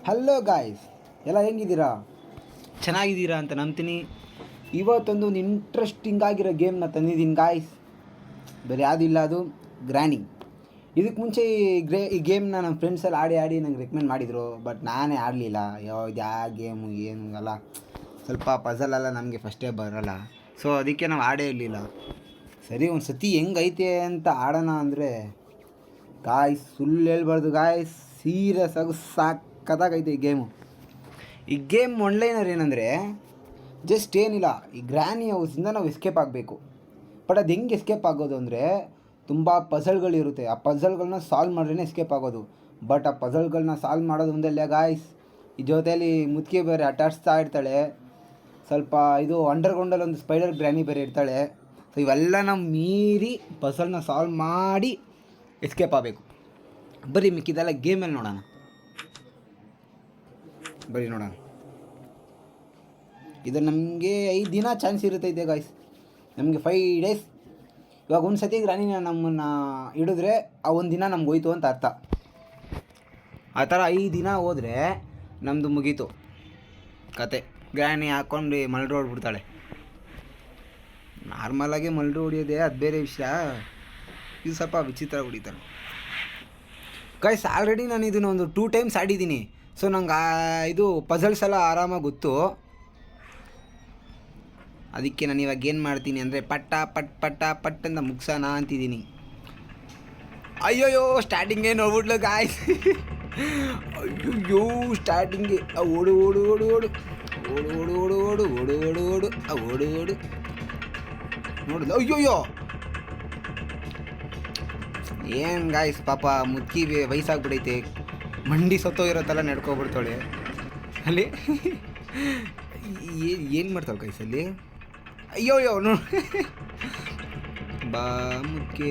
Hello guys, ಎಲ್ಲ ಹೆಂಗಿದ್ದೀರಾ? ಚೆನ್ನಾಗಿದ್ದೀರಾ ಅಂತ ನಂಬ್ತೀನಿ. ಇವತ್ತೊಂದು ಇಂಟ್ರೆಸ್ಟಿಂಗ್ ಆಗಿರೋ ಗೇಮ್ನ ತಂದಿದ್ದೀನಿ ಗಾಯ್ಸ್. ಬೇರೆ ಯಾವುದಿಲ್ಲ, ಅದು ಗ್ರ್ಯಾನಿ. ಇದಕ್ಕೆ ಮುಂಚೆ ಈ ಗೇಮ್ನ ನಮ್ಮ ಫ್ರೆಂಡ್ಸೆಲ್ಲ ಆಡಿ ನಂಗೆ ರೆಕಮೆಂಡ್ ಮಾಡಿದರು. ಬಟ್ ನಾನೇ ಆಡಲಿಲ್ಲ. ಇದು ಯಾವ ಗೇಮು ಏನು ಅಲ್ಲ, ಸ್ವಲ್ಪ ಪಝಲೆಲ್ಲ ನಮಗೆ ಫಸ್ಟೇ ಬರೋಲ್ಲ. ಸೊ ಅದಕ್ಕೆ ನಾವು ಆಡೇ ಇರಲಿಲ್ಲ. ಸರಿ, ಒಂದು ಸತಿ ಹೆಂಗೈತೆ ಅಂತ ಆಡೋಣ ಅಂದರೆ ಗಾಯ್ಸ್, ಸುಳ್ಳು ಹೇಳ್ಬಾರ್ದು ಗಾಯ್ಸ್, ಸೀರಿಯಸ್ ಆಗಿ ಸಕ್ಕತ್ತಾಗೈತೆ ಈ ಗೇಮ್ ಆನ್ಲೈನರ್ ಏನಂದರೆ ಜಸ್ಟ್ ಏನಿಲ್ಲ, ಈ ಗ್ರ್ಯಾನಿ ಹೌಸಿಂದ ನಾವು ಎಸ್ಕೇಪ್ ಆಗಬೇಕು. ಬಟ್ ಅದು ಹೆಂಗೆ ಎಸ್ಕೇಪ್ ಆಗೋದು ಅಂದರೆ ತುಂಬ ಪಝಲ್ಗಳಿರುತ್ತೆ. ಆ ಪಝಲ್ಗಳನ್ನ ಸಾಲ್ವ್ ಮಾಡ್ರೇ ಎಸ್ಕೇಪ್ ಆಗೋದು. ಬಟ್ ಆ ಪಝಲ್ಗಳನ್ನ ಸಾಲ್ವ್ ಮಾಡೋದು ಒಂದಲ್ಲ ಗಾಯ್ಸ್, ಈ ಜೊತೆಯಲ್ಲಿ ಮುದುಕಿ ಬೇರೆ ಆಟಾಡಿಸ್ತಾ ಇರ್ತಾಳೆ. ಸ್ವಲ್ಪ ಇದು ಅಂಡರ್ಗ್ರೌಂಡಲ್ಲಿ ಒಂದು ಸ್ಪೈಡರ್ ಗ್ರ್ಯಾನಿ ಬೇರೆ ಇರ್ತಾಳೆ. ಸೊ ಇವೆಲ್ಲ ನಾವು ಮೀರಿ ಪಝಲ್ನ ಸಾಲ್ವ್ ಮಾಡಿ ಎಸ್ಕೇಪ್ ಆಗಬೇಕು. ಬರೀ ಮಿಕ್ಕಿದೆಲ್ಲ ಗೇಮಲ್ಲಿ ನೋಡೋಣ. ಬರೀ ನೋಡೋಣ. ಇದು ನಮಗೆ 5 ದಿನ ಚಾನ್ಸ್ ಇರುತ್ತೈತೆ ಗಾಯ್ಸ್, ನಮಗೆ 5 ಡೇಸ್. ಇವಾಗ ಒಂದು ಸತಿ ಗ್ರಾನಿನ ನಮ್ಮನ್ನು ಹಿಡಿದ್ರೆ ಆ ಒಂದು ದಿನ ನಮ್ಗೆ ಹೋಯ್ತು ಅಂತ ಅರ್ಥ. ಆ ಥರ 5 ದಿನ ಹೋದರೆ ನಮ್ಮದು ಮುಗೀತು ಕತೆ. ಗ್ರಾನಿ ಹಾಕ್ಕೊಂಡು ಮಲ್ಡ್ರು ಹೊಡ್ಬಿಡ್ತಾಳೆ. ನಾರ್ಮಲಾಗಿ ಮಲ್ಡ್ರು ಹೊಡಿಯೋದೆ ಅದು ಬೇರೆ ವಿಷಯ, ಇದು ಸ್ವಲ್ಪ ವಿಚಿತ್ರ ಹೊಡಿತಾಳೆ ಗಾಯ್ಸ್. ಆಲ್ರೆಡಿ ನಾನು ಇದನ್ನು ಒಂದು 2 ಟೈಮ್ಸ್ ಆಡಿದ್ದೀನಿ. ಸೊ ನಂಗೆ ಇದು ಪಝಲ್ಸ್ ಎಲ್ಲ ಆರಾಮಾಗಿ ಗೊತ್ತು. ಅದಕ್ಕೆ ನಾನು ಇವಾಗ ಏನು ಮಾಡ್ತೀನಿ ಅಂದರೆ ಪಟ್ ಅಂತ ಮುಗ್ಸೋಣ ಅಂತಿದ್ದೀನಿ. ಅಯ್ಯೋಯ್ಯೋ, ಸ್ಟಾರ್ಟಿಂಗೇ ನೋಡ್ಬಿಟ್ಲು ಗಾಯ್ಸ್. ಅಯ್ಯೋ, ಸ್ಟಾರ್ಟಿಂಗೆ ಓಡು ಓಡು ಓಡು ಓಡು ಓಡು ಓಡು ಓಡು ಓಡು ಓಡು ಓಡು ಓಡು ಓಡು ಓಡು ನೋಡಿದ್ಲು. ಅಯ್ಯೋಯ್ಯೋ, ಏನು ಗಾಯ್ಸ್, ಪಾಪ ಮುದುಕಿ ವಯಸ್ಸಾಗ್ಬಿಡೈತೆ, ಮಂಡಿ ಸತ್ತೋಗಿರೋ ಥರ ನಡ್ಕೊಬಿಡ್ತಾಳೆ ಅಲ್ಲಿ. ಏನು ಮಾಡ್ತಾಳೆ ಗಾಯ್ಸಲ್ಲಿ? ಅಯ್ಯೋಯ್ಯೋ ನೋಡಿ. ಬಾ ಮುದ್ಕೆ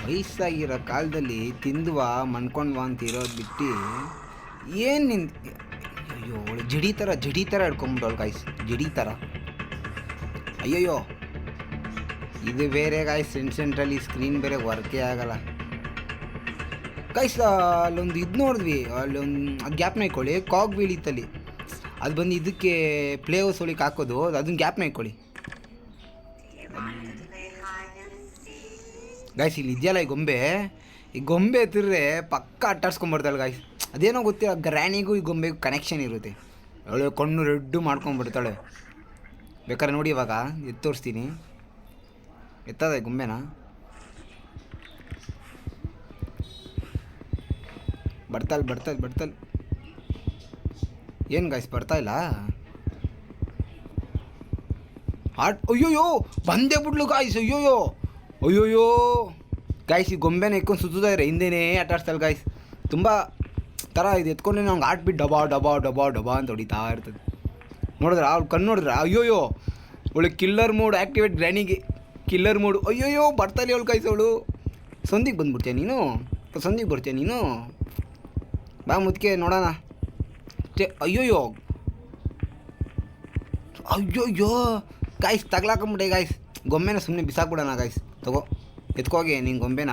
ವಯಸ್ಸಾಗಿರೋ ಕಾಲದಲ್ಲಿ ತಿಂದುವ ಮಣ್ಕೊಂಡ್ವಾ ಅಂತ ಇರೋದು ಬಿಟ್ಟು ಏನು ಅಯ್ಯೋ, ಅವಳು ಜಡಿ ಥರ ಹಿಡ್ಕೊಂಬಿಟ್ಟವಳು ಗಾಯ್ಸ್, ಜಡಿ ಥರ. ಅಯ್ಯಯ್ಯೋ, ಇದು ಬೇರೆ ಗಾಯ್ಸ್, ಸೆಂಟ್ರಲ್ಲಿ ಸ್ಕ್ರೀನ್ ಬೇರೆ ವರ್ಕೇ ಆಗಲ್ಲ ಗಾಯ್ಸ್. ಅಲ್ಲೊಂದು ಇದು ನೋಡಿದ್ವಿ, ಅಲ್ಲೊಂದು ಗ್ಯಾಪ್ನ ಇಟ್ಕೊಳ್ಳಿ, ಕಾಗ್ ಬೀಳಿತ್ತಲ್ಲಿ, ಅದು ಬಂದು ಇದಕ್ಕೆ ಪ್ಲೇ ಹೌಸ್ ಒಳಗೆ ಹಾಕೋದು, ಅದನ್ನ ಗ್ಯಾಪ್ನ ಇಟ್ಕೊಳ್ಳಿ ಗಾಯ್ಸ್. ಇಲ್ಲಿ ಇದೆಯಲ್ಲ ಈ ಗೊಂಬೆ ಎತ್ತಿದ್ರೆ ಪಕ್ಕ ಅಟ್ಟಾಡ್ಸ್ಕೊಂಬರ್ತಾಳೆ ಗಾಯ್ಸ್. ಅದೇನೋ ಗೊತ್ತಿಲ್ಲ, ಗ್ರ್ಯಾನಿಗೂ ಈ ಗೊಂಬೆಗೂ ಕನೆಕ್ಷನ್ ಇರುತ್ತೆ. ಅವಳು ಕಣ್ಣು ರೆಡ್ಡು ಮಾಡ್ಕೊಂಡ್ಬಿಡ್ತಾಳೆ. ಬೇಕಾದ್ರೆ ನೋಡಿ, ಇವಾಗ ಎತ್ತು ತೋರಿಸ್ತೀನಿ. ಎತ್ತದ ಗೊಂಬೆನ ಬರ್ತಾಳೆ. ಏನು ಗಾಯ್ಸ್, ಬರ್ತಾ ಇಲ್ಲ ಅಯ್ಯೋಯ್ಯೋ, ಬಂದೇ ಬಿಡ್ಲು ಗಾಯ್ಸ್. ಅಯ್ಯೋಯ್ಯೋ ಗಾಯ್ಸ್, ಈ ಗೊಂಬೆನ ಎತ್ಕೊಂಡು ಸುತ್ತುತ್ತಾ ಇದ್ರೆ ಹಿಂದೆನೇ ಆಟಾಡ್ತಾಳೆ ಗಾಯ್ಸ್. ತುಂಬ ಥರ ಇದು ಎತ್ಕೊಂಡ್ರೆ ನಂಗೆ ಆಟ್ಬಿಟ್ಟು ಡಬಾ ಅಂತ ಹೊಡಿತಾ ಇರ್ತದೆ. ನೋಡಿದ್ರ ಅವ್ಳು ಕಣ್ಣು ನೋಡಿದ್ರ? ಅಯ್ಯೋಯ್ಯೋ, ಅವಳಿಗೆ ಕಿಲ್ಲರ್ ಮೋಡ್ ಆ್ಯಕ್ಟಿವೇಟ್, ಗ್ರ್ಯಾನಿಗೆ ಕಿಲ್ಲರ್ ಮೋಡು. ಅಯ್ಯೋಯ್ಯೋ, ಬರ್ತಾಳೆ ಅವಳು ಗಾಯ್ಸ್. ಅವಳು ಸಂದಿಗೆ ಬರ್ತೀಯ ನೀನು? ಬಾ ಮುದ್ಕೆ ನೋಡೋಣ. ಅಯ್ಯೋಯ್ಯೋ ಗಾಯ್ಸ್, ತಗ್ಲಾಕೊಂಬಿಟ್ಟೆ ಗಾಯ್ಸ್. ಗೊಂಬೆನ ಸುಮ್ಮನೆ ಬಿಸಾಕ್ಬಿಡೋಣ ಗಾಯ್ಸ್. ಎತ್ಕೋಗಿ ನಿನ್ನ ಗೊಂಬೆನ.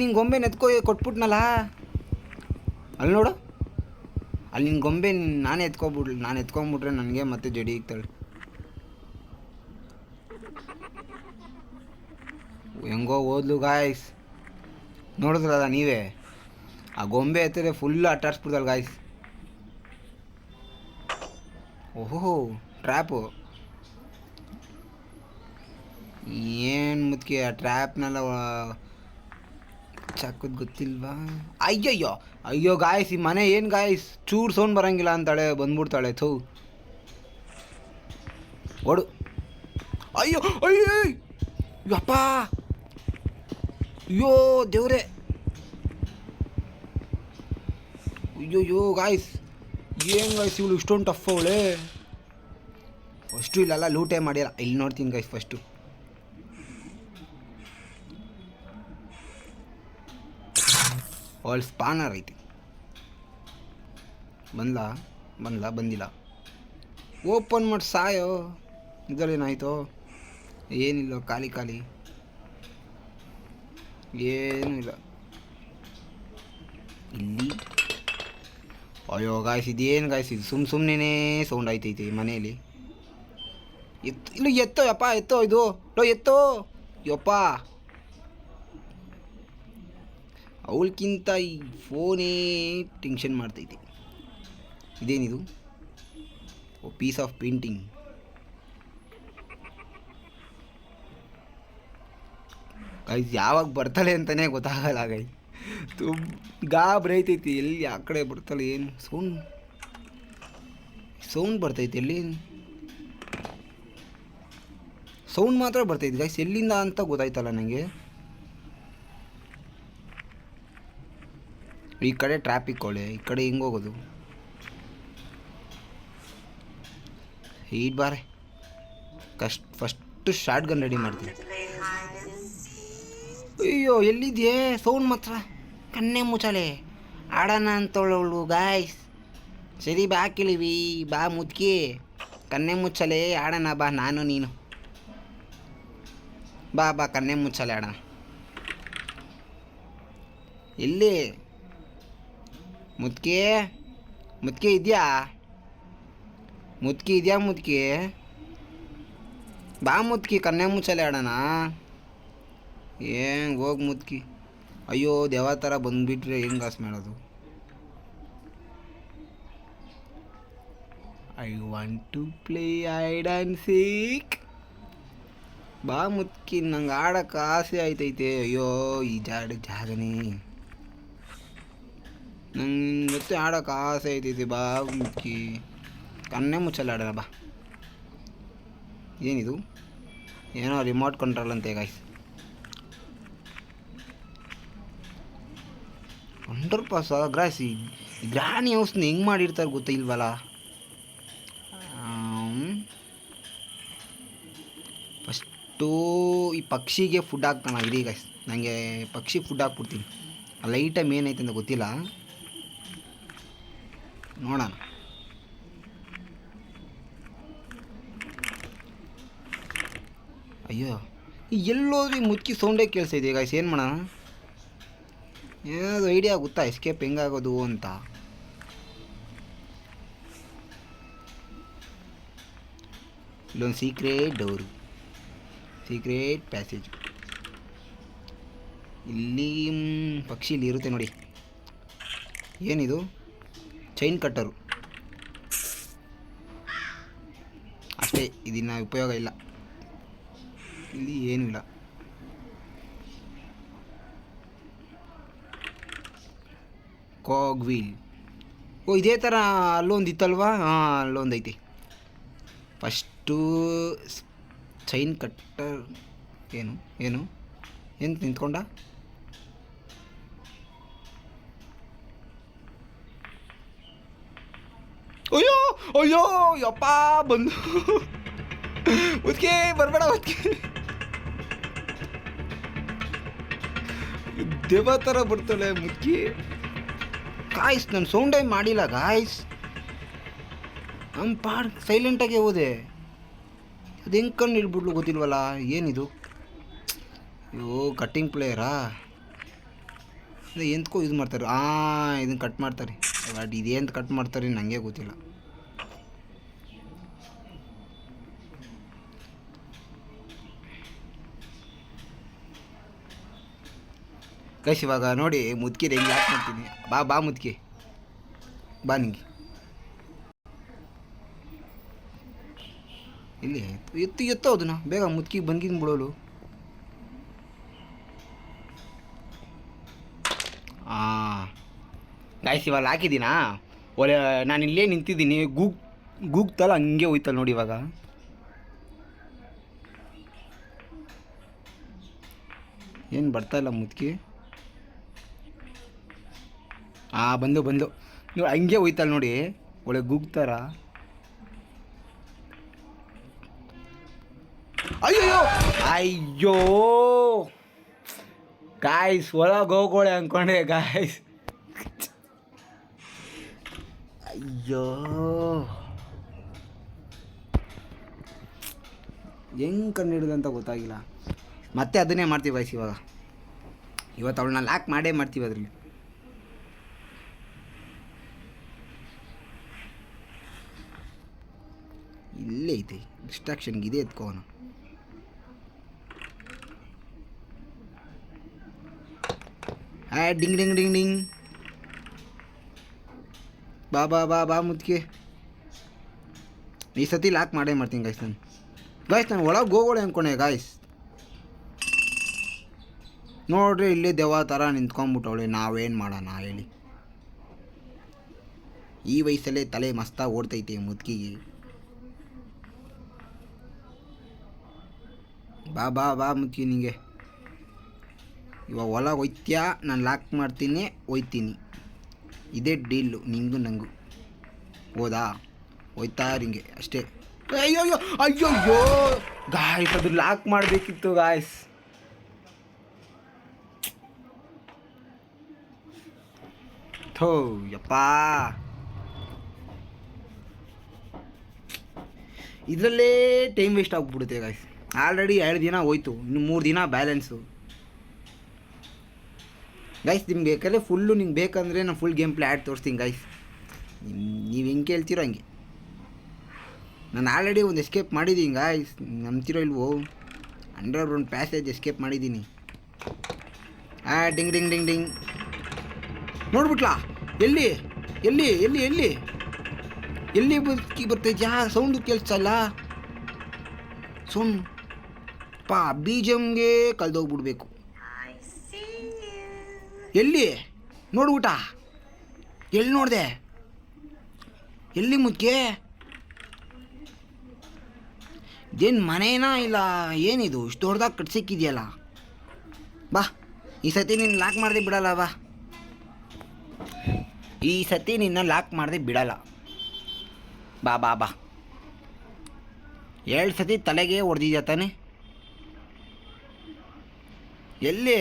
ನಿನ್ನ ಗೊಂಬೆನ ಕೊಟ್ಬಿಟ್ನಲ್ಲ ಅಲ್ಲಿ ನೋಡು. ಅಲ್ಲಿ ನಿನ್ನ ಗೊಂಬೆ ನಾನು ಎತ್ಕೊಂಬಿಟ್ರೆ ನನಗೆ ಮತ್ತೆ ಜಡಿ ಇಕ್ತಾಳೆ. ಹೆಂಗೋ ಓದ್ಲು ಗಾಯ್ಸ್, ನೋಡಿದ್ರಲ್ಲ ನೀವೇ. ಆ ಗೊಂಬೆ ಎತ್ತಿದ್ರೆ ಫುಲ್ಲು ಆಟಾಡ್ಸ್ಬಿಡ್ತಾಳೆ ಗಾಯ್ಸ್. ಓಹೋ, ಟ್ರ್ಯಾಪು. ಏನು ಮುದ್ಕೆ ಆ ಟ್ರ್ಯಾಪ್ನೆಲ್ಲ ಚಾಕೋದು ಗೊತ್ತಿಲ್ವಾ? ಅಯ್ಯೋ ಗಾಯ್ಸ್, ಈ ಮನೆ ಏನು ಗಾಯ್ಸ್, ಚೂರು ಸೌಂಡ್ ಬರೋಂಗಿಲ್ಲ ಅಂತಾಳೆ, ಬಂದ್ಬಿಡ್ತಾಳೆ. ಓಡು. ಅಯ್ಯೋ ಅಪ್ಪ, ಅಯ್ಯೋ ದೇವ್ರೆ. ಅಯ್ಯೋ ಗಾಯ್ಸ್, ಏನು ಗಾಯ್ಸ್, ಇವಳು ಇಷ್ಟೊಂದು ಟಫ್ ಅವಳೆ. ಫಸ್ಟು ಇಲ್ಲೆಲ್ಲ ಲೂಟೇ ಮಾಡ್ಯಾರ. ಇಲ್ಲಿ ನೋಡ್ತೀನಿ ಗಾಯ್ಸ್, ಫಸ್ಟು ಅವಳು ಸ್ಪಾನರ್ ಐತಿ. ಬಂದಿಲ್ಲ. ಓಪನ್ ಮಾಡಿ ಸಾಯೋ. ಇದರಲ್ಲೇನಾಯಿತು? ಏನಿಲ್ಲ, ಖಾಲಿ ಏನೂ ಇಲ್ಲ ಇಲ್ಲಿ. ಅಯ್ಯೋ ಗಾಯ್ಸ್ ಇದೇನು ಗಾಯ್ಸ್ ಇದು ಸುಮ್ಮನೆ ಸೌಂಡ್ ಆಯ್ತೈತಿ ಮನೆಯಲ್ಲಿ. ಇಲ್ಲ ಎತ್ತೋ ಯಪ್ಪ ಎತ್ತೋ ಇದು ಎತ್ತೋ ಯಪ್ಪ. ಅವಳಕ್ಕಿಂತ ಈ ಫೋನೇ ಟೆನ್ಷನ್ ಮಾಡ್ತೈತಿ. ಇದೇನಿದು? ಓ ಪೀಸ್ ಆಫ್ ಪೇಂಟಿಂಗ್. ಗೈಸ್ ಯಾವಾಗ ಬರ್ತಾಳೆ ಅಂತಲೇ ಗೊತ್ತಾಗಲ್ಲ ಗೈ. ಗಾಬರಿ ಐತೈತಿ. ಎಲ್ಲಿ ಆ ಕಡೆ ಬರ್ತಾಳೆ? ಏನು ಸೌಂಡ್ ಬರ್ತೈತಿ? ಎಲ್ಲಿ ಸೌಂಡ್ ಮಾತ್ರ ಬರ್ತೈತಿ ಗೈಸ್, ಎಲ್ಲಿಂದ ಅಂತ ಗೊತ್ತಾಯ್ತಲ್ಲ ನನಗೆ. ಈ ಕಡೆ ಟ್ರಾಫಿಕ್ ಒಳ್ಳೆ, ಈ ಕಡೆ ಹಿಂಗೆ ಹೋಗೋದು. ಈಟ್ ಬಾರೆ ಫಸ್ಟು ಶಾರ್ಟ್ ಗನ್ ರೆಡಿ ಮಾಡ್ತೀನಿ. ಅಯ್ಯೋ ಎಲ್ಲಿದೆಯೇ? ಸೌಂಡ್ ಮಾತ್ರ ಕಣ್ಣೆ ಮುಚ್ಚಾಲೆ ಆಡೋಣ ಅಂತವಳು ಗಾಯ್ಸ್. ಸರಿ ಬಾ ಕೇಳಿವಿ, ಬಾ ಮುದ್ಕಿ ಕಣ್ಣೆ ಮುಚ್ಚಲೆ ಆಡೋಣ ಬಾ, ನಾನು ನೀನು ಬಾ ಬಾ ಕಣ್ಣೆ ಮುಚ್ಚಲೆ ಆಡೋಣ. ಎಲ್ಲಿ ಮುದ್ಕಿ? ಮುದ್ಕಿ ಇದೆಯಾ? ಮುದ್ಕಿ ಇದೆಯಾ? ಮುದ್ಕಿ ಬಾ ಮುದ್ಕಿ ಕಣ್ಣೆ ಮುಚ್ಚಲೆ ಆಡೋಣ. ಏನು ಹೋಗಿ ಮುದ್ಕಿ. ಅಯ್ಯೋ ದೇವ ಥರ ಬಂದುಬಿಟ್ರೆ ಹೆಂಗೆ ಆಸ್ ಮಾಡೋದು? I want to play hide and seek. ಬಾ ಮುದ್ಕಿ, ನಂಗೆ ಆಡೋಕ್ಕೆ ಆಸೆ ಆಯ್ತೈತೆ. ಅಯ್ಯೋ ಈ ಜಾಗನೇ ನಂಗೆ ಜೊತೆ ಆಡೋಕ್ಕೆ ಆಸೆ ಆಯ್ತೈತೆ. ಬಾ ಮುದ್ಕಿ ಕಣ್ಣೇ ಮುಚ್ಚಲ್ಲ ಆಡೋಣ ಬಾ. ಏನಿದು? ಏನೋ ರಿಮೋಟ್ ಕಂಟ್ರೋಲ್ ಅಂತೆ ಗಾಯ್ಸ್. 100% ಗ್ರಾಸ್. ಈ ಗ್ರಾನಿ ಹೌಸ್ನ ಹೆಂಗೆ ಮಾಡಿರ್ತಾರೆ ಗೊತ್ತಿಲ್ವಲ್ಲ. ಫಸ್ಟು ಈ ಪಕ್ಷಿಗೆ ಫುಡ್ ಹಾಕ್ತಾನೆ ಇರಿ ಗಾಯ್ಸ್. ನನಗೆ ಪಕ್ಷಿ ಫುಡ್ ಹಾಕ್ಬಿಡ್ತೀನಿ. ಆ ಲೈಟಮ್ ಏನೈತೆ ಅಂತ ಗೊತ್ತಿಲ್ಲ, ನೋಡೋಣ. ಅಯ್ಯೋ ಎಲ್ಲೋದ್ರೂ ಈ ಮುದ್ಕಿ ಸೌಂಡೇ ಕೇಳಿಸ್ತಾ ಇದೆ ಗಾಯ್ಸ್. ಏನು ಮಾಡೋಣ? ಏನಾದ್ರು ಐಡಿಯಾ ಗೊತ್ತಾ ಎಸ್ಕೇಪ್ ಹೆಂಗಾಗೋದು ಅಂತ? ಇಲ್ಲೊಂದು ಸೀಕ್ರೆಟ್ ಡೋರು, ಸೀಕ್ರೆಟ್ ಪ್ಯಾಸೇಜ್. ಇಲ್ಲಿ ಪಕ್ಷಿ ಇಲ್ಲಿ ಇರುತ್ತೆ ನೋಡಿ. ಏನಿದು? ಚೈನ್ ಕಟ್ಟರು ಅಷ್ಟೇ, ಇದನ್ನ ಉಪಯೋಗ ಇಲ್ಲ. ಇಲ್ಲಿ ಏನೂ ಇಲ್ಲ. ಕಾಗ್ ವೀಲ್. ಓ ಇದೇ ಥರ ಅಲ್ಲೊಂದು ಇತ್ತಲ್ವಾ? ಹಾಂ ಅಲ್ಲೊಂದು ಐತಿ. First chain cutter. ಏನು ಏನು ಏನು ನಿಂತ್ಕೊಂಡ? ಅಯ್ಯೋ ಅಯ್ಯೋ ಯಪ್ಪ ಬಂದು ಉದ್ಕೆ ಬರಬೇಡ ಉದ್ಕೆ. ದೇವ ಥರ ಬರ್ತಾಳೆ ಮುದ್ಕಿ. ಗಾಯ್ಸ್ ನಾನು ಸೌಂಡೇ ಮಾಡಿಲ್ಲ ಗಾಯ್ಸ್. ನಮ್ಮ ಪಾಡ್ ಸೈಲೆಂಟಾಗೆ ಹೋದೆ. ಅದು ಹೆಂಗೆ ಕಣ್ಣು ಇಡ್ಬಿಡ್ಲು ಗೊತ್ತಿಲ್ವಲ್ಲ. ಏನಿದು? ಅಯ್ಯೋ ಕಟ್ಟಿಂಗ್ ಪ್ಲೇಯರಾ? ಎಂತಕೋ ಇದು ಮಾಡ್ತಾರೆ. ಇದನ್ನು ಕಟ್ ಮಾಡ್ತಾರೆ. ಬಟ್ ಇದೇಂತ ಕಟ್ ಮಾಡ್ತಾರೆ ನನಗೆ ಗೊತ್ತಿಲ್ಲ. ಗೈಸ್ ಇವಾಗ ನೋಡಿ ಮುದ್ಕಿದ ಹೆಂಗೆ ಯಾಕೆ ಮಾಡ್ತೀನಿ. ಬಾ ಬಾ ಮುದ್ಕಿ ಬಾ. ನಿಂಗೆ ಇಲ್ಲಿ ಎತ್ತೋ ಅದನ್ನ ಬೇಗ. ಮುದ್ಕಿ ಬಂದಿದ್ದು ಬಿಡೋಳು. ಗಾಯ್ಸ್ ಇವಾಗ ಹಾಕಿದ್ದೀನಾ ಒಳ್ಳೆ. ನಾನು ಇಲ್ಲೇ ನಿಂತಿದ್ದೀನಿ. ಗೂಗ್ತಲ್ಲ ಹಂಗೆ ಹೋಯ್ತಲ್ಲ ನೋಡಿ ಇವಾಗ. ಏನು ಬರ್ತಾಯಿಲ್ಲ ಮುದ್ಕಿ. ಬಂದು ನೋಡಿ ಹಂಗೆ ಹೋಯ್ತಲ್ಲ ನೋಡಿ ಒಳ್ಳೆ ಗೂಗ್ತಾರ. ಅಯ್ಯೋ ಅಯ್ಯೋ ಗಾಯ್ಸ್ ಒಳಗೆ ಹೋಗೋಳೆ ಅಂದ್ಕೊಂಡೆ ಗಾಯ್ಸ್. ಅಯ್ಯೋ ಹೆಂಗೆ ಕಂಡು ಹಿಡಿದಂತ ಗೊತ್ತಾಗಿಲ್ಲ. ಮತ್ತೆ ಅದನ್ನೇ ಮಾಡ್ತೀವಿ ಗಾಯ್ಸ್ ಇವಾಗ. ಇವತ್ತು ಅವಳನ್ನ ಲಾಕ್ ಮಾಡೇ ಮಾಡ್ತೀವಿ ಅದರಲ್ಲಿ. ಇಲ್ಲೇ ಐತೆ ಡಿಸ್ಟ್ರಾಕ್ಷನ್ಗೆ ಇದೆ ಎತ್ಕೋಣ. Ding ding ding ding. ಬಾ ಬಾ ಬಾ ಬಾ ಮುದ್ಕೆ. ಈ ಸತಿ ಲಾಕ್ ಮಾಡೇ ಮಾಡ್ತೀನಿ ಗಾಯ್ಸ್. ನಾನು ಒಳಗೆ ಹೋಗೋಳೆ ಅಂದ್ಕೊಂಡೆ ಗಾಯ್ಸ್. ನೋಡ್ರಿ ಇಲ್ಲಿ ದೆವ್ವ ಥರ ನಿಂತ್ಕೊಂಡ್ಬಿಟ್ಟವಳೆ. ನಾವೇನು ಮಾಡೋಣ ಹೇಳಿ? ಈ ವಯಸ್ಸಲ್ಲೇ ತಲೆ ಮಸ್ತಾಗಿ ಓಡ್ತೈತೆ ಮುದ್ಕಿಗೆ. ಬಾ ಬಾ ಬಾ ಮುದ್ಕಿ, ನಿಂಗೆ ಇವಾಗ ಒಳಗೆ ಹೋಯ್ತ್ಯಾ, ನಾನು ಲಾಕ್ ಮಾಡ್ತೀನಿ, ಹೋಯ್ತೀನಿ. ಇದೇ ಡೀಲು ನಿಂಗು ನಂಗು. ಹೋದಾ ಹೋಯ್ತಾ ಹಿಂಗೆ ಅಷ್ಟೇ. ಅಯ್ಯೋ ಅಯ್ಯೋ ಅಯ್ಯೋ ಗಾಯ್ಸ್, ಅದು ಲಾಕ್ ಮಾಡಬೇಕಿತ್ತು ಗಾಯ್ಸ್. ಥೋ ಯಪ್ಪ, ಇದರಲ್ಲೇ ಟೈಮ್ ವೇಸ್ಟ್ ಆಗಿಬಿಡುತ್ತೆ ಗಾಯ್ಸ್. ಆಲ್ರೆಡಿ 2 ದಿನ ಹೋಯ್ತು, ಇನ್ನು 3 ದಿನ ಬ್ಯಾಲೆನ್ಸು ಗೈಸ್. ನಿಮ್ಗೆ ಬೇಕಾದ್ರೆ ಫುಲ್ಲು ನಿಮ್ಗೆ ಬೇಕಂದರೆ ನಾನು ಫುಲ್ ಗೇಮ್ ಪ್ಲೇ ಆ್ಯಡ್ ತೋರಿಸ್ತೀನಿ ಗೈಸ್. ನೀವು ಹೆಂಗೆ ಕೇಳ್ತೀರೋ ಹಂಗೆ. ನಾನು ಆಲ್ರೆಡಿ ಒಂದು ಎಸ್ಕೇಪ್ ಮಾಡಿದ್ದೀನಿ ಗಾಯ್ಸ್, ನಂಬ್ತಿರೋ ಇಲ್ವೋ? ಅಂಡರ್ಗ್ರೌಂಡ್ ಪ್ಯಾಸೇಜ್ ಎಸ್ಕೇಪ್ ಮಾಡಿದ್ದೀನಿ. Ding ding ding ding. ನೋಡ್ಬಿಟ್ಲಾ? ಎಲ್ಲಿ ಎಲ್ಲಿ ಎಲ್ಲಿ ಎಲ್ಲಿ ಎಲ್ಲಿ ಬರ್ತೈತೆ? ಸೌಂಡು ಕೇಳಿಸಲ್ಲ. ಸೌಂಡ್ ಪಾ ಬೀಜಮ್ಗೆ ಕಳೆದೋಗ್ಬಿಡ್ಬೇಕು. ಎಲ್ಲಿ ನೋಡ್ಬಿಟ್ಟ? ಎಲ್ಲಿ ನೋಡಿದೆ? ಎಲ್ಲಿ ಮುದ್ಕೆ? ಇದೇನು ಮನೇನಾ ಇಲ್ಲ ಏನಿದು? ಇಷ್ಟು ದೊಡ್ಡದಾಗಿ ಕಟ್ಸಿಕ್ಕಿದೆಯಲ್ಲ. ಬಾ, ಈ ಸತಿ ನಿನ್ನ ಲಾಕ್ ಮಾಡದೆ ಬಿಡಲ್ಲ. ಬಾ, ಈ ಸತಿ ನಿನ್ನ ಲಾಕ್ ಮಾಡದೆ ಬಿಡಲ್ಲ. ಬಾ ಬಾ ಬಾ. 2 ಸತಿ ತಲೆಗೆ ಹೊಡೆದಿದ್ಯಾ ತಾನೆ? ಎಲ್ಲಿ?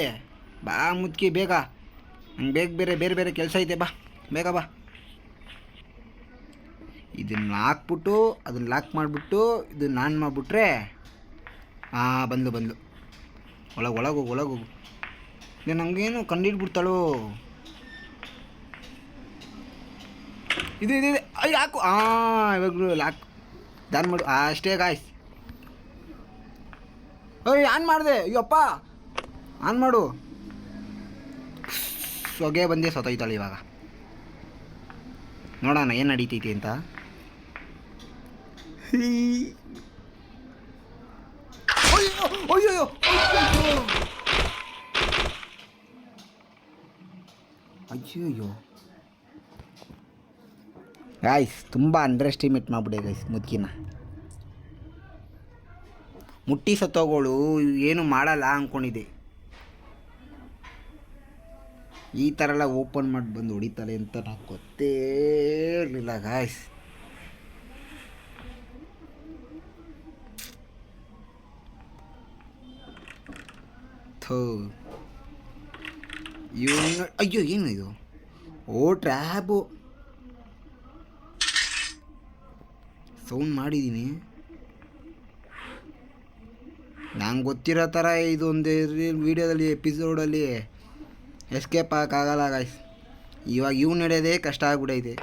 ಬಾ ಮುದ್ಕಿ ಬೇಗ, ನಂಗೆ ಬೇರೆ ಬೇರೆ ಕೆಲಸ ಐತೆ. ಬಾ ಬೇಗ ಬಾ. ಇದನ್ನು ಹಾಕ್ಬಿಟ್ಟು ಅದನ್ನು ಲಾಕ್ ಮಾಡಿಬಿಟ್ಟು ಇದನ್ನು ಆನ್ ಮಾಡಿಬಿಟ್ರೆ ಬಂದು ಒಳಗೋಗು. ಇಲ್ಲ ನಮಗೇನು ಕಂಡಿಡ್ಬಿಡ್ತಾಳೋ. ಇದು ಅಯ್ಯ ಹಾಕು. ಇವಾಗಲೂ ಲಾಕ್ ದಾನ್ ಮಾಡು ಅಷ್ಟೇ ಗಾಯ್ಸ್. ಆನ್ ಮಾಡಿದೆ. ಅಯ್ಯಪ್ಪ, ಆನ್ ಮಾಡು. ಹೊಗೆ ಬಂದೇ ಸತ್ತೋಯ್ತಾಳೆ. ಇವಾಗ ನೋಡೋಣ ಏನು ನಡೀತೈತಿ ಅಂತ. ಅಯ್ಯೋ ಅಯ್ಯೋ ಗಾಯ್ಸ್, ತುಂಬ ಅಂಡರ್ ಎಸ್ಟಿಮೇಟ್ ಮಾಡಿಬಿಡೆ ಗೈಸ್ ಮುದ್ಕಿನ. ಮುಟ್ಟಿ ಸತ್ತೋಗೋಳು ಏನು ಮಾಡಲ್ಲ ಅಂದ್ಕೊಂಡಿದ್ದೆ. ಈ ಥರ ಎಲ್ಲ ಓಪನ್ ಮಾಡಿ ಬಂದು ಹೊಡಿತಾರೆ ಅಂತ నాకు ಗೊತ್ತೇ ಇರಲಿಲ್ಲ ಗಾಯ್ಸ್. ಥೋ ಇವನು. ಅಯ್ಯೋ ಏನು ಇದು? ಟ್ರ್ಯಾಬು ಸೌಂಡ್ ಮಾಡಿದ್ದೀನಿ. ನಂಗೆ ಗೊತ್ತಿರೋ ಥರ ಇದೊಂದು ವೀಡಿಯೋದಲ್ಲಿ ಎಪಿಸೋಡಲ್ಲಿ ಎಸ್ಕೇಪ್ ಆಗೋಕ್ಕಾಗಲ್ಲ ಗಾಯ್ಸ್. ಇವಾಗ ಇವ್ನು ನಡೆಯೋದೇ ಕಷ್ಟ ಆಗ್ಬಿಟ್ಟೈತೆ.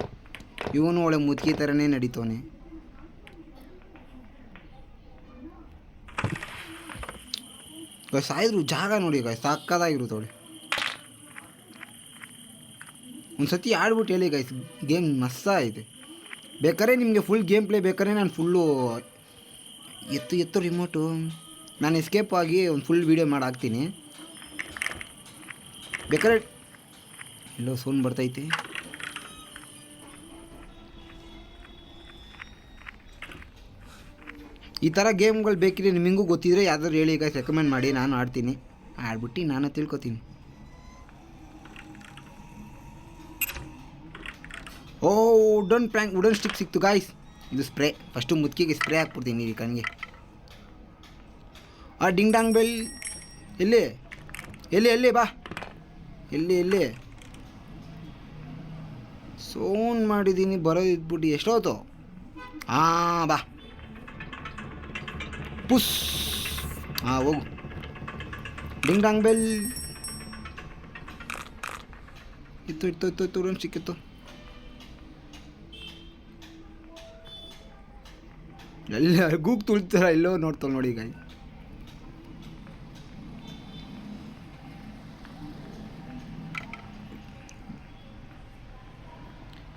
ಇವನು ಒಳ್ಳೆ ಮುದುಕಿ ಥರನೇ ನಡೀತವನೆ. ಸಾಯಿದ್ರು ಜಾಗ ನೋಡಿ ಗಾಯ್ಸ್, ಸಾಕಾಗಿರುತ್ತವಳೆ. ಒಂದು ಸತಿ ಆಡ್ಬಿಟ್ಟು ಹೇಳಿ ಗಾಯ್ಸ್, ಗೇಮ್ ಮಸ್ತ ಐತೆ. ಬೇಕಾದ್ರೆ ನಿಮಗೆ ಫುಲ್ ಗೇಮ್ ಪ್ಲೇ ಬೇಕಾದ್ರೆ ನಾನು ಫುಲ್ಲು ಎತ್ತು ರಿಮೋಟು ನಾನು ಎಸ್ಕೇಪ್ ಆಗಿ ಒಂದು ಫುಲ್ ವೀಡಿಯೋ ಮಾಡಿ ಹಾಕ್ತೀನಿ. ಬೇಕಾದ್ರೆ ಎಲ್ಲೋ ಸೌಂಡ್ ಬರ್ತೈತೆ. ಈ ಥರ ಗೇಮ್ಗಳು ಬೇಕಿದ್ರೆ ನಿಮಗೂ ಗೊತ್ತಿದ್ರೆ ಯಾವ್ದಾದ್ರು ಹೇಳಿ ಈಗ ರೆಕಮೆಂಡ್ ಮಾಡಿ, ನಾನು ಆಡ್ತೀನಿ. ಆಡ್ಬಿಟ್ಟು ನಾನು ತಿಳ್ಕೊತೀನಿ. ವುಡನ್ ಸ್ಟಿಕ್ ಸಿಕ್ತು ಗಾಯ್ಸ್. ಇದು ಸ್ಪ್ರೇ. ಫಸ್ಟು ಮುದ್ಕಿಗೆ ಸ್ಪ್ರೇ ಹಾಕ್ಬಿಡ್ತೀನಿ ಈ ಕಣ್ಣಿಗೆ. ಡಿಂಗ್ ಡಾಂಗ್ ಬೆಲ್. ಎಲ್ಲಿ ಬಾ. ಎಲ್ಲಿ ಸೌಂಡ್ ಮಾಡಿದ್ದೀನಿ ಬರೋದು ಇದ್ಬಿಟ್ಟು ಎಷ್ಟೋತು. ಬಾ ಪುಸ್. ಹೋಗು. ಡಿಂಗ್ ಡಾಂಗ್ ಬೆಲ್. ಇತ್ತು ರನ್ ಸಿಕ್ಕಿತ್ತು. ಎಲ್ಲ ಗೂಗ್ ತುಳಿತಾರ ಎಲ್ಲೋ ನೋಡ್ತಾವೆ ನೋಡಿ ಈಗ.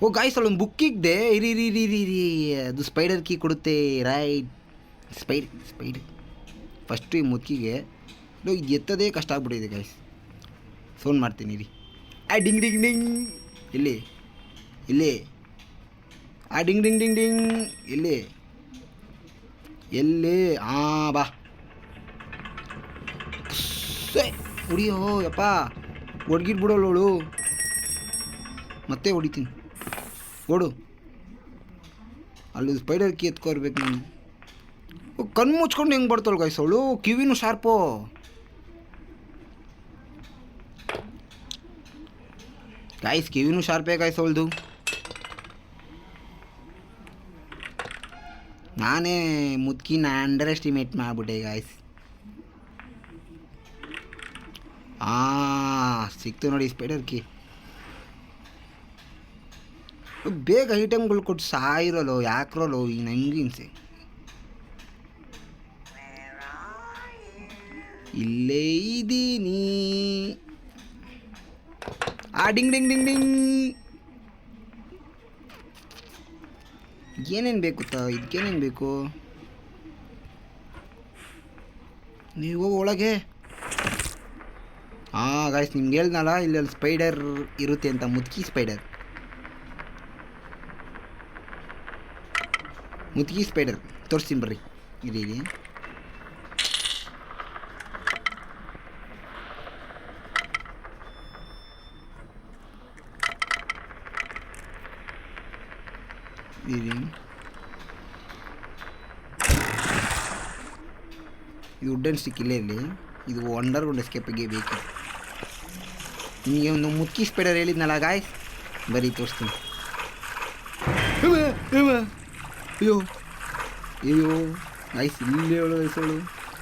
ಓ ಗಾಯ್ಸ್ ಅಲ್ಲೊಂದು ಬುಕ್ ಇದ್ದೆ. ಇರಿ ಅದು ಸ್ಪೈಡರ್ ಕೀ ಕೊಡುತ್ತೆ ರೈಟ್. ಸ್ಪೈಡರ್ ಫಸ್ಟು ಈ ಮುಕ್ಕಿಗೆ ಇದು ಎತ್ತದೇ ಕಷ್ಟ ಆಗ್ಬಿಟ್ಟಿದೆ ಗಾಯ್ಸ್. ಫೋನ್ ಮಾಡ್ತೀನಿ ರೀ. ಡಿಂಗ್ ಡಿಂಗ್ ಡಿಂಗ್ ಇಲ್ಲಿ ಡಿಂಗ್ ಡಿಂಗ್ ಡಿಂಗ್ ಡಿಂಗ್ ಎಲ್ಲಿ ಬಾ ಹೊಡಿಯೋ ಯಪ್ಪ. ಹೊಡ್ಗಿಟ್ಬಿಡೋಳು ಮತ್ತೆ ಹೊಡಿತೀನಿ. ಓಡು. ಅಲ್ಲಿ ಸ್ಪೈಡರ್ ಕೀ ಎತ್ಕೊರ್ಬೇಕು ನಾನು. ಕಣ್ಣು ಮುಚ್ಕೊಂಡು ಹೆಂಗೆ ಬರ್ತಾಳೆ ಗಾಯ್ಸ್ ಅವಳು. ಕಿವಿನೂ ಶಾರ್ಪು. ಗಾಯ್ಸ್ ಕಿವಿನೂ ಶಾರ್ಪೇ ಗಾಯ್ಸ್ ಅವಳ್ದು. ನಾನೇ ಮುದ್ಕಿನ ಅಂಡರ್ ಎಸ್ಟಿಮೇಟ್ ಮಾಡಿಬಿಟ್ಟೆ ಗಾಯ್ಸ್. ಸಿಕ್ತು ನೋಡಿ ಸ್ಪೈಡರ್ ಕೀ. ಬೇಗ ಐಟಮ್ಗಳು ಕೊಟ್ಟು ಸಾಯಿರೋಲು ಯಾಕ್ರೋಲು ಈಗ ನಂಗೆ ಹಿಂಸೆ. ಇಲ್ಲೇ ಇದ್ದೀನಿ. Ding ding ding ding. ಏನೇನು ಬೇಕು ಇದಕ್ಕೇನೇನು ಬೇಕು? ನೀವು ಒಳಗೆ. ಗಾಯ್ಸ್ ನಿಮ್ಗೆ ಹೇಳ್ದಲ್ಲ ಇಲ್ಲಲ್ಲಿ ಸ್ಪೈಡರ್ ಇರುತ್ತೆ ಅಂತ. ಮುದ್ಕಿ ಸ್ಪೈಡರ್ ತೋರಿಸ್ತೀನಿ ಬರ್ರಿ. ಇರಿ ಇದು ವುಡ್ಡನ್ ಸ್ಟಿಕ್ ಇಲ್ಲೇ ಇರಲಿ. ಇದು ಅಂಡರ್ಗ್ರೌಂಡ್ ಎಸ್ಕೇಪಿಗೆ ಬೇಕು. ನಿಮಗೆ ಒಂದು ಮುದ್ಕಿ ಸ್ಪೈಡರ್ ಹೇಳಿದ್ನಲ್ಲ ಗಾಯ್ಸ್, ಬರೀ ತೋರಿಸ್ತೀನಿ. ಅಯ್ಯೋ ಗಾಯ್ಸ್ ಇಲ್ಲೇ ವಯಸ್ಸಳು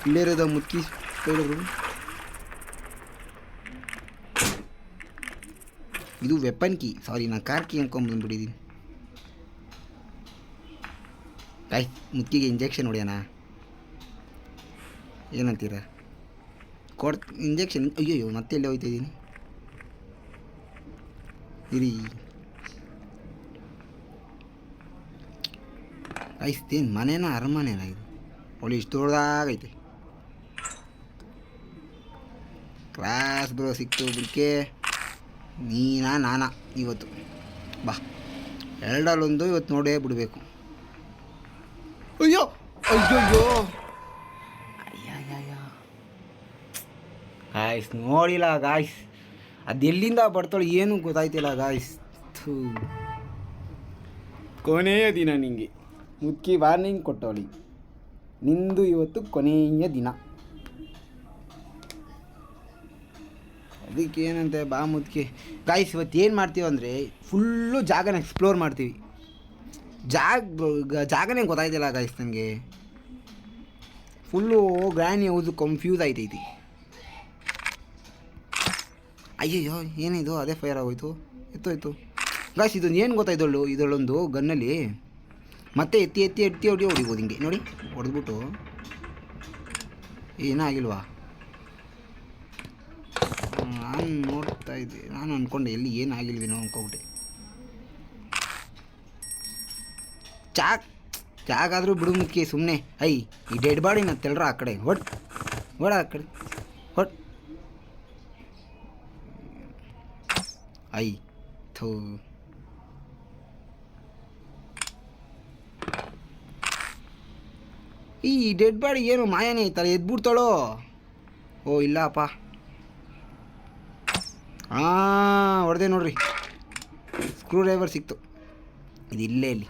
ಇಲ್ಲೇ ಇರೋದ ಮುದ್ಕಿ ಸ್ಪೈಡರು. ಇದು ವೆಪನ್ ಕೀ. ಸಾರಿ ನಾನು ಕಾರ್ ಕೀ ಅಂದ್ಕೊಂಡ್ಬಂದ್ಬಿಟ್ಟಿದ್ದೀನಿ ಗಾಯ್ಸ್. ಮುದ್ಕಿಗೆ ಇಂಜೆಕ್ಷನ್ ಹೊಡೆಯೋಣ ಏನಂತೀರ? ಇಂಜೆಕ್ಷನ್. ಅಯ್ಯೋ ಮತ್ತೆ ಎಲ್ಲೇ ಹೋಗ್ತಾ ಇದ್ದೀನಿ. ಇರಿ ಗಾಯ್ಸ್ ಮನೇನ ಅರಮನೆನ ಇದು. ಒಳ್ಳೆ ಇಷ್ಟು ದೊಡ್ಡದಾಗೈತೆ. ಕ್ಲಾಸ್ ಬ್ರೋ ಸಿಕ್ತು ಬಿಡ್ಕೆ. ನಾನಾ ಇವತ್ತು ಬಾ ಎರಡಲ್ಲೊಂದು ಇವತ್ತು ನೋಡೇ ಬಿಡಬೇಕು. ಅಯ್ಯೋ ಗಾಯ್ಸ್ ನೋಡಿಲ್ಲ ಗಾಯ್ಸ್. ಅದು ಎಲ್ಲಿಂದ ಬರ್ತಾಳೆ ಏನು ಗೊತ್ತಾಯ್ತಿಲ್ಲ ಗಾಯ್ಸ್. ಕೊನೆಯ ದಿನ ನಿಂಗೆ ಮುದ್ಕಿ ವಾರ್ನಿಂಗ್ ಕೊಟ್ಟವಳಿ. ನಿಂದು ಇವತ್ತು ಕೊನೆಯ ದಿನ. ಅದಕ್ಕೆ ಏನಂತೆ ಬಾ ಮುದ್ಕಿ. ಗಾಯ್ಸ್ ಇವತ್ತು ಏನು ಮಾಡ್ತೀವಿ ಅಂದರೆ ಫುಲ್ಲು ಜಾಗನ ಎಕ್ಸ್ಪ್ಲೋರ್ ಮಾಡ್ತೀವಿ. ಜಾಗನೇ ಗೊತ್ತಾಯ್ತಿಲ್ಲ ಗಾಯ್ಸ್ ನನಗೆ. ಫುಲ್ಲು ಗ್ರ್ಯಾನಿ ಹೌದು ಕನ್ಫ್ಯೂಸ್ ಆಯ್ತೈತಿ. ಅಯ್ಯಯ್ಯೋ ಏನಿದು ಅದೇ ಫೈರ್ ಆಗೋಯ್ತು. ಎತ್ತೋಯ್ತು ಗಾಯ್ಸ್. ಇದೊಂದು ಏನು ಗೊತ್ತಾಯ್ತಳು, ಇದರಲ್ಲೊಂದು ಗನ್ನಲ್ಲಿ ಮತ್ತೆ ಎತ್ತಿ ಹೊಡಿಬೋದು ಹಿಂಗೆ ನೋಡಿ. ಹೊಡೆದ್ಬಿಟ್ಟು ಏನಾಗಿಲ್ವಾ? ನಾನು ನೋಡ್ತಾ ಇದ್ದೆ, ನಾನು ಅಂದ್ಕೊಂಡೆ ಎಲ್ಲಿ ಏನಾಗಿಲ್ವೇನೋ ಅಂದ್ಕೊಬಿಟ್ಟೆ. ಚಾಗಾದರೂ ಬಿಡು ಮುಖ್ಯ ಸುಮ್ಮನೆ. ಈ ಡೆಡ್ ಬಾಡಿನ ತೆಳ್ರ ಆ ಕಡೆ ಹೊಡ ಆ ಕಡೆ ಥೂ. ಈ ಡೆಡ್ ಬಾಡಿ ಏನು ಮಾಯನೇ ಐತಲ್ಲ, ಎದ್ಬಿಡ್ತಾಳೋ? ಓ ಇಲ್ಲಪ್ಪ. ಹೊಡೆದೆ ನೋಡ್ರಿ, ಸ್ಕ್ರೂ ಡ್ರೈವರ್ ಸಿಕ್ತು. ಇದು ಇಲ್ಲೇ ಇಲ್ಲಿ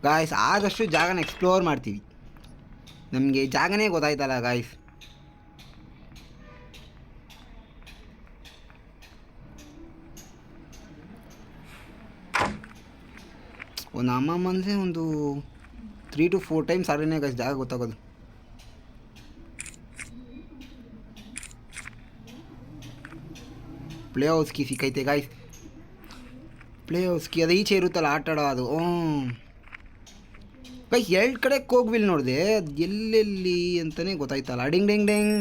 ಗಾಯ್ಸ್. ಆದಷ್ಟು ಜಾಗನ ಎಕ್ಸ್ಪ್ಲೋರ್ ಮಾಡ್ತೀವಿ. ನಮಗೆ ಜಾಗನೇ ಗೊತ್ತಾಯ್ತಲ್ಲ ಗಾಯ್ಸ್. ಒಂದು ಅಮ್ಮಂದ್ರೆ ಒಂದು 3 to 4 ಟೈಮ್ಸ್ ಆಡ್ರೇನೆ ಗಾಯ್ಸ್ ಜಾಗ ಗೊತ್ತಾಗೋದು. ಪ್ಲೇ ಹೌಸ್ ಕೀ ಸಿಕ್ಕೈತೆ ಗಾಯ್ಸ್. ಪ್ಲೇ ಹೌಸ್ ಕೀ ಅದು ಈಚೆ ಇರುತ್ತಲ್ಲ ಆಟ ಆಡೋ ಅದು. ಗೈಸ್ 2 ಕಡೆ ಕೋಗ್ವಿಲ್ ನೋಡಿದೆ, ಅದು ಎಲ್ಲೆಲ್ಲಿ ಅಂತಲೇ ಗೊತ್ತಾಯ್ತಲ್ಲ. Ding ding ding.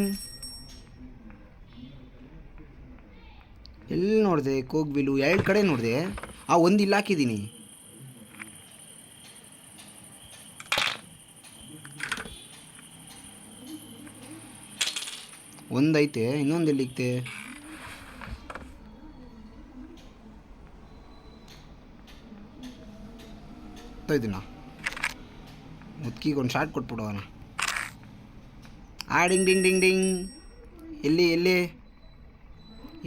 ಎಲ್ಲಿ ನೋಡಿದೆ ಕೋಗ್ವಿಲು? 2 ಕಡೆ ನೋಡಿದೆ. ಒಂದು ಇಲ್ಲಿ ಹಾಕಿದ್ದೀನಿ. ಒಂದೈತೆ, ಇನ್ನೊಂದು ಎಲ್ಲಿಕ್ತೆ? ಇದನ್ನ ಮುತ್ಕಿಗೆ ಒಂದು ಶಾರ್ಟ್ ಕೊಟ್ಬಿಡೋಣ. Ding ding ding ding. ಎಲ್ಲಿ ಎಲ್ಲಿ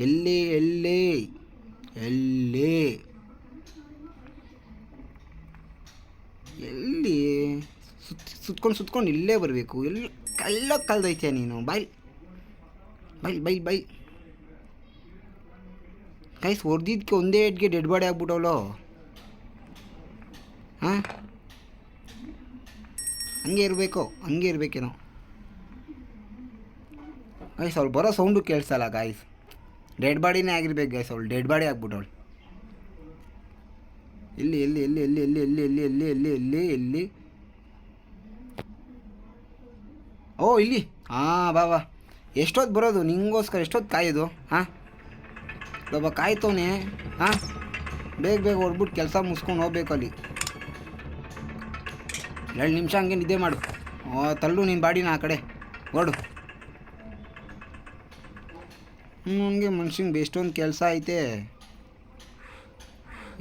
ಎಲ್ಲಿ ಎಲ್ಲಿ ಎಲ್ಲಿ ಎಲ್ಲಿ ಸುತ್ಕೊಂಡು ಇಲ್ಲೇ ಬರಬೇಕು. ಎಲ್ಲಿ ಕಲ್ದೈತೆ ನೀನು? Bye bye bye bye. Guys ಹೊಡೆದಿದ್ದಕ್ಕೆ ಒಂದೇ ಏಟ್ಗೆ ಡೆಡ್ ಬಾಡಿ ಆಗ್ಬಿಟ್ಟವಳು. ಹಾಂ, ಹಂಗೆ ಇರಬೇಕೇನೋ. ಗೈಸ್ ಅವಳು ಬರೋ ಸೌಂಡು ಕೇಳಿಸಲ್ಲ ಗಾಯ್ಸ್. ಡೆಡ್ ಬಾಡಿನೇ ಆಗಿರ್ಬೇಕು ಗೈಸ್, ಅವಳು ಡೆಡ್ ಬಾಡಿ ಆಗ್ಬಿಟ್ಟವಳು. ಎಲ್ಲಿ ಎಲ್ಲಿ ಎಲ್ಲಿ ಎಲ್ಲಿ ಎಲ್ಲಿ ಎಲ್ಲಿ ಎಲ್ಲಿ ಎಲ್ಲಿ ಎಲ್ಲಿ ಎಲ್ಲಿ ಎಲ್ಲಿ ಓ ಇಲ್ಲಿ. ಬಾ ಬಾ. ಎಷ್ಟೊತ್ತು ಬರೋದು ನಿಂಗೋಸ್ಕರ? ಎಷ್ಟೊತ್ತು ಕಾಯೋದು? ಒಬ್ಬ ಕಾಯ್ತವನೇ. ಬೇಗ ಹೊಡ್ಬಿಟ್ಟು ಕೆಲಸ ಮುಗಿಸ್ಕೊಂಡು ಹೋಗ್ಬೇಕು ಅಲ್ಲಿ. 2 ನಿಮಿಷ ಹಂಗೆ ನಿದ್ದೆ ಮಾಡು. ತಳ್ಳು ನಿನ್ನ ಬಾಡಿನ ಆ ಕಡೆ ಓಡು. ನನಗೆ ಮನುಷ್ಯಂಗೆ ಎಷ್ಟೊಂದು ಕೆಲಸ ಐತೆ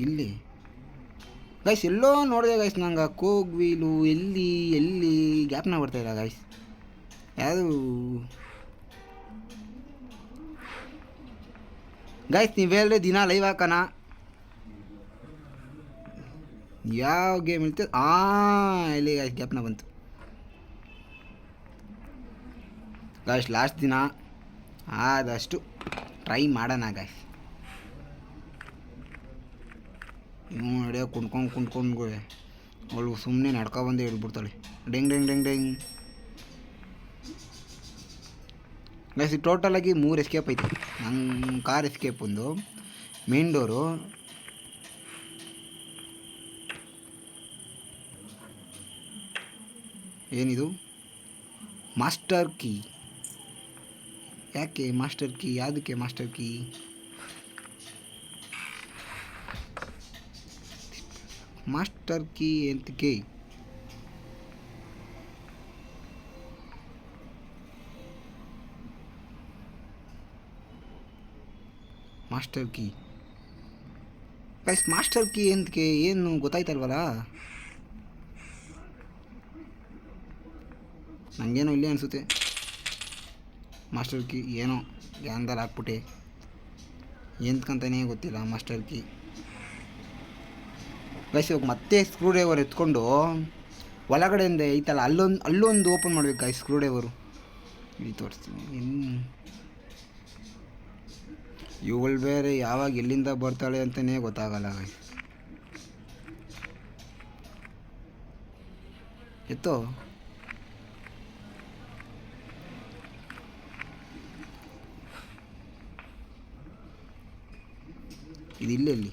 ಇಲ್ಲಿ. ಗೈಸ್ ಎಲ್ಲೋ ನೋಡಿದೆ ಗೈಸ್, ನಂಗೆ ಕೋಗ್ವೀಲು ಎಲ್ಲಿ ಎಲ್ಲಿ ಗ್ಯಾಪ್ನ ಬರ್ತಾಯಿಲ್ಲ ಗೈಸ್. ಯಾವುದು ಗೈಸ್? ನೀವು ಹೇಳಿದ್ರೆ ದಿನ ಲೈವ್ ಹಾಕೋಣ. ಯಾವ ಗೇಮ್ ಇರ್ತದೆ? ಎಲ್ಲಿ ಗೈಸ್ ಗ್ಯಾಪ್ನ ಬಂತು ಗೈಸ್. ಲಾಸ್ಟ್ ದಿನ ಆದಷ್ಟು ಟ್ರೈ ಮಾಡೋಣ ಗೈಸ್. ಇವು ನಡೆಯೋ ಕುಂಡ್ಕೊಂಡು ಅವಳು ಸುಮ್ಮನೆ ನಡ್ಕೊಬಂದೇ ಹೇಳ್ಬಿಡ್ತಾಳೆ. ಡೆಂಗ್ ಡೆಂಗ್ ಡೆಂಗ್ ಡೆಂಗ್. ಗೈಸ್ ಟೋಟಲಾಗಿ 3 ಎಸ್ಕೇಪ್ ಐತೆ. ನನ್ನ ಕಾರ್ ಎಸ್ಕೇಪ್, ಒಂದು ಮೇನ್ ಡೋರು, ಏನಿದು ಮಾಸ್ಟರ್ ಕೀ. ಯಾಕೆ ಮಾಸ್ಟರ್ ಕೀ? ಯಾವುದಕ್ಕೆ ಮಾಸ್ಟರ್ ಕೀ? ಮಾಸ್ಟರ್ ಕೀ ಎಂತಕ್ಕೆ? Master key guys, master key ಎಂತಕ್ಕೆ? ಏನು ಗೊತ್ತಾಯ್ತಲ್ವಲ್ಲ ನನಗೇನೋ ಇಲ್ಲೇ ಅನಿಸುತ್ತೆ. ಮಾಸ್ಟರ್ ಕೀ ಏನೋ ಗ್ಯಾನ್ದಲ್ಲಿ ಹಾಕ್ಬಿಟ್ಟೆ, ಎಂತಕ್ಕಂತನೇ ಗೊತ್ತಿಲ್ಲ ಮಾಸ್ಟರ್ ಕೀ. ಗೈಸ್ ಇವಾಗ ಮತ್ತೆ ಸ್ಕ್ರೂ ಡ್ರೈವರ್ ಎತ್ಕೊಂಡು ಒಳಗಡೆಯಿಂದ ಐತಲ್ಲ ಅಲ್ಲೊಂದು ಓಪನ್ ಮಾಡ್ಬೇಕು ಗೈಸ್. ಸ್ಕ್ರೂ ಡ್ರೈವರು ಇಲ್ಲಿ ತೋರಿಸ್ತೀನಿ. ಇವಳು ಬೇರೆ ಯಾವಾಗ ಎಲ್ಲಿಂದ ಬರ್ತಾಳೆ ಅಂತಲೇ ಗೊತ್ತಾಗಲ್ಲ ಗೈಸ್. ಎತ್ತೋ ಇದು ಎಲ್ಲಿ ಎಲ್ಲಿ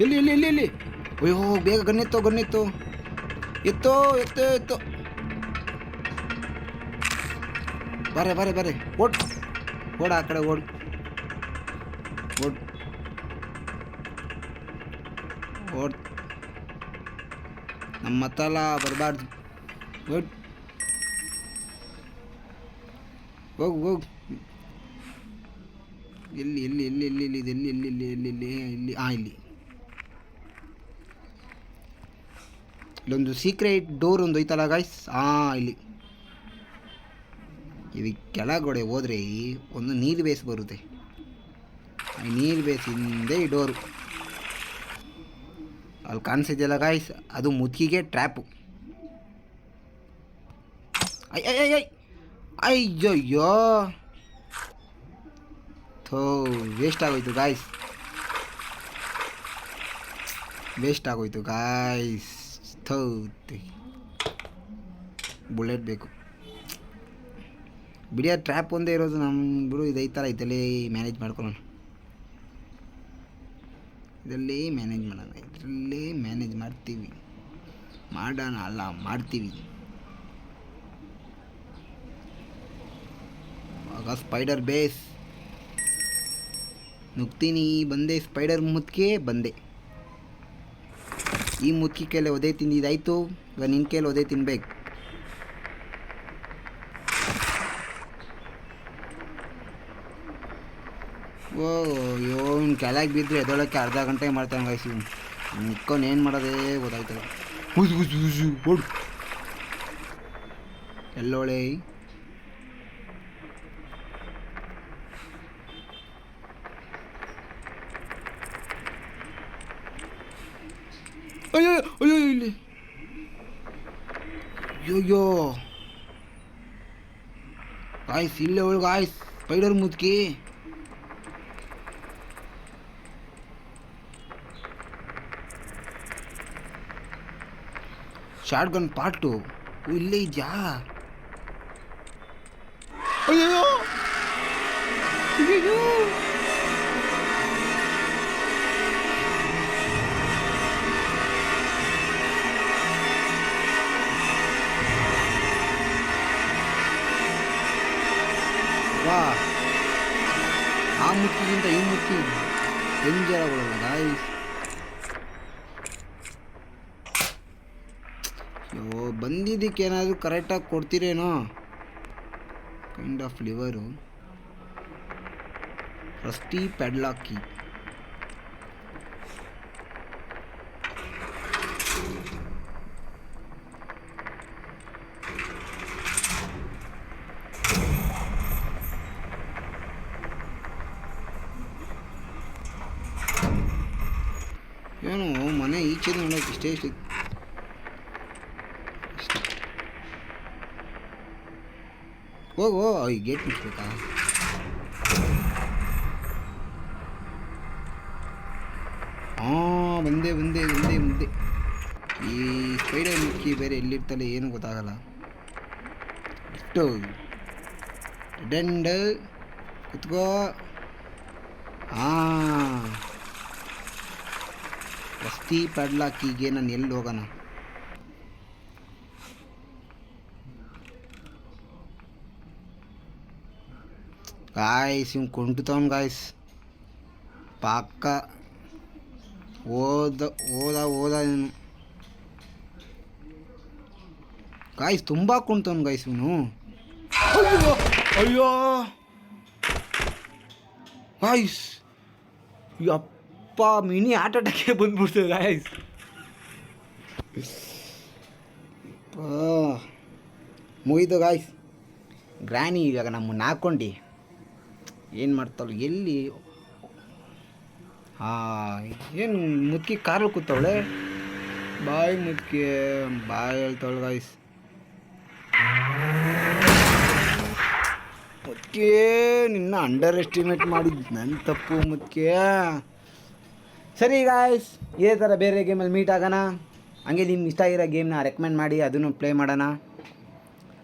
ಎಲ್ಲಿ ಎಲ್ಲಿ ಎಲ್ಲಿ? ಅಯ್ಯೋ ಬೇಗ ಗನ್ನೆತ್ತೋ ಎತ್ತೋ ಎತ್ತೋ ಎತ್ತೋ. ಬರೆ ಓಡ ಆ ಕಡೆ ಓಡ್. ನಮ್ಮ ತಲ ಬರಬಾರ್ದು. ಹೋಗು. ಎಲ್ಲಿ ಎಲ್ಲಿ ಎಲ್ಲಿ ಎಲ್ಲಿ ಎಲ್ಲಿ ಇದು ಎಲ್ಲಿ ಎಲ್ಲಿ ಎಲ್ಲಿ ಎಲ್ಲಿ ಎಲ್ಲಿ ಎಲ್ಲಿ ಇಲ್ಲಿ ಇಲ್ಲೊಂದು ಸೀಕ್ರೆಟ್ ಡೋರ್ ಒಂದು ಐತಲ್ಲ ಗಾಯ್ಸ್. ಇಲ್ಲಿ ಇದಕ್ಕೆ ಕೆಳಗಡೆ ಹೋದರೆ ಒಂದು ನೀರು ಬೇಸ್ ಬರುತ್ತೆ. ನೀರು ಬೇಸ್ ಹಿಂದೆ ಈ ಡೋರು ಅಲ್ಲಿ ಕಾಣಿಸಿದೆಯಲ್ಲ ಗಾಯ್ಸ್, ಅದು ಮುದುಕಿಗೆ ಟ್ರ್ಯಾಪು. ಅಯ್ಯಯ್ಯೋ ಥೋ, ವೇಸ್ಟ್ ಆಗೋಯ್ತು ಗಾಯ್ಸ್. ಥೋ, ಬುಲೆಟ್ ಬೇಕು. ಬಿಡಿಯೋ ಟ್ರ್ಯಾಪ್ ಒಂದೇ ಇರೋದು ನಮ್ಮ ಬಿಡು. ಇದೈತಲ್ಲ, ಇದರಲ್ಲಿ ಮ್ಯಾನೇಜ್ ಮಾಡ್ಕೊಳ್ಳೋಣ. ಇದರಲ್ಲಿ ಮ್ಯಾನೇಜ್ ಮಾಡೋಣ. ಇದರಲ್ಲಿ ಮ್ಯಾನೇಜ್ ಮಾಡ್ತೀವಿ. ಮಾಡೋಣ ಅಲ್ಲ, ಮಾಡ್ತೀವಿ. ಆಗ ಸ್ಪೈಡರ್ ಬೇಸ್ ನುಗ್ತೀನಿ. ಬಂದೆ ಸ್ಪೈಡರ್ ಮುತ್ಕೆ ಬಂದೆ. ಈ ಮುತ್ಕಿ ಕೈಯಲ್ಲಿ ಒದೆ ತಿಂದಿದ್ದಾಯಿತು. ಈಗ ನಿನ್ನ ಕೈಯಲ್ಲಿ ಒದೆ ತಿನ್ಬೇಕು. ಓ ಅಯ್ಯೋ, ಇವ್ನು ಕೆಳಗೆ ಬಿದ್ದರೆ ಎದೊಳಕ್ಕೆ ಅರ್ಧ ಗಂಟೆ ಮಾಡ್ತಾನೆ ಗೈಸ್. ಇವ್ನು ನಿಕ್ಕೊಂಡು ಏನು ಮಾಡೋದೇ ಗೊತ್ತಾಯ್ತಲ್ಲ. ಓಡು ಎಲ್ಲೋಳೆ. ಅಯ್ಯೋ ಅಯ್ಯೋ ಇಲ್ಲಿ ಅಯ್ಯೋ ಗಾಯ್ಸ್, ಇಲ್ಲೇ ಒಳಗೆ ಗಾಯ್ಸ್ ಸ್ಪೈಡರ್ ಮುದ್ಕಿ. ಶಾರ್ಟ್ ಗನ್ ಪಾರ್ಟು ಇಲ್ಲೇ ಇದೆಯಾ? ಅಯ್ಯೋ ಅಯ್ಯೋ ವಾ, ಆ ಮುಕ್ಕಿಗಿಂತ ಈ ಮುಕ್ಕಿ ಡೇಂಜರ್ ಆಗೋಲ್ಲ ಗಾಯ್ಸ್. ಅಯ್ಯೋ, ಬಂದಿದ್ದಕ್ಕೆ ಏನಾದರೂ ಕರೆಕ್ಟಾಗಿ ಕೊಡ್ತೀರೇನೋ. Kind of lever. ರಸ್ಟಿ ಪ್ಯಾಡ್ಲಾಕಿ. ಏನು ಮನೆ ಈಚೆ ನೋಡೋಕೆ ಇಷ್ಟೇ ಇಷ್ಟು. ಹೋಗು, ಈ ಗೇಟ್ ಮುಚ್ಬೇಕಾ? ಹಾಂ, ಬಂದೆ ಬಂದೆ ಬಂದೆ ಬಂದೆ. ಈ ಸ್ಪೈಡರ್ ಮುಕ್ಕಿ ಬೇರೆ ಎಲ್ಲಿರ್ತಾಳೆ ಏನು ಗೊತ್ತಾಗಲ್ಲ. ಇಷ್ಟು ಡೆಂಡ್ ಕುತ್ಕೋ. ಹಾಂ, ರಸ್ತಿ ಪ್ಯಾಡ್ಲಾಕಿಗೆ ನಾನು ಎಲ್ಲಿ ಹೋಗೋಣ? ಗಾಯ್ಸ್, ಇವ್ನು ಕುಂಟುತ್ತವನು ಗಾಯ್ಸ್. ಪಕ್ಕ ಓದ ಇವನು ಗಾಯ್ಸ್. ತುಂಬ ಕುಂಟವನು ಗಾಯ್ಸ್ ಇವನು. ಅಯ್ಯೋ ಅಯ್ಯೋ ಗಾಯ್ಸ್, ಯಪ್ಪ ಮಿನಿ ಹಾರ್ಟ್ ಅಟ್ಯಾಕೆ ಬಂದ್ಬಿಡ್ತದೆ ಗಾಯ್ಸ್. ಮುಗಿದು ಗಾಯ್ಸ್. ಗ್ರ್ಯಾನಿ ಇವಾಗ ನಮ್ಮನ್ನು ಹಾಕ್ಕೊಂಡು ಏನು ಮಾಡ್ತಾಳು ಎಲ್ಲಿ? ಹಾಂ, ಏನು ಮುದ್ಕಿ ಕಾರಲ್ಲಿ ಕೂತವಳೆ. ಬಾಯ್ ಮುದ್ಕಿ ಬಾಯ್ ಹೇಳ್ತಾವಳು ಗಾಯ್ಸ್. ಮುದ್ಕಿ ನಿನ್ನ ಅಂಡರ್ ಎಸ್ಟಿಮೇಟ್ ಮಾಡಿದ್ದು ನನ್ನ ತಪ್ಪು ಮುದ್ಕಿ. ಸರಿ ಗಾಯ್ಸ್, ಇದೇ ಥರ ಬೇರೆ ಗೇಮಲ್ಲಿ ಮೀಟ್ ಆಗೋಣ. ಹಂಗೆ ನಿಮ್ಗೆ ಇಷ್ಟ ಆಗಿರೋ ಗೇಮ್ನ ರೆಕಮೆಂಡ್ ಮಾಡಿ, ಅದನ್ನು ಪ್ಲೇ ಮಾಡೋಣ.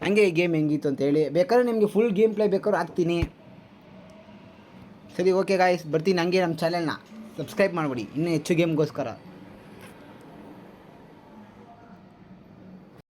ಹಂಗೆ ಈ ಗೇಮ್ ಹೆಂಗಿತ್ತು ಅಂತೇಳಿ ಬೇಕಾದ್ರೆ ನಿಮಗೆ ಫುಲ್ ಗೇಮ್ ಪ್ಲೇ ಬೇಕಾದ್ರೂ ಹಾಕ್ತೀನಿ. ಸರಿ, ಓಕೆ ಗಾಯ್ಸ್, ಬರ್ತೀನಿ. ಹಂಗೆ ನಮ್ಮ ಚಾನೆಲ್ನ ಸಬ್ಸ್ಕ್ರೈಬ್ ಮಾಡಿಬಿಡಿ ಇನ್ನೂ ಹೆಚ್ಚು ಗೇಮ್ಗೋಸ್ಕರ.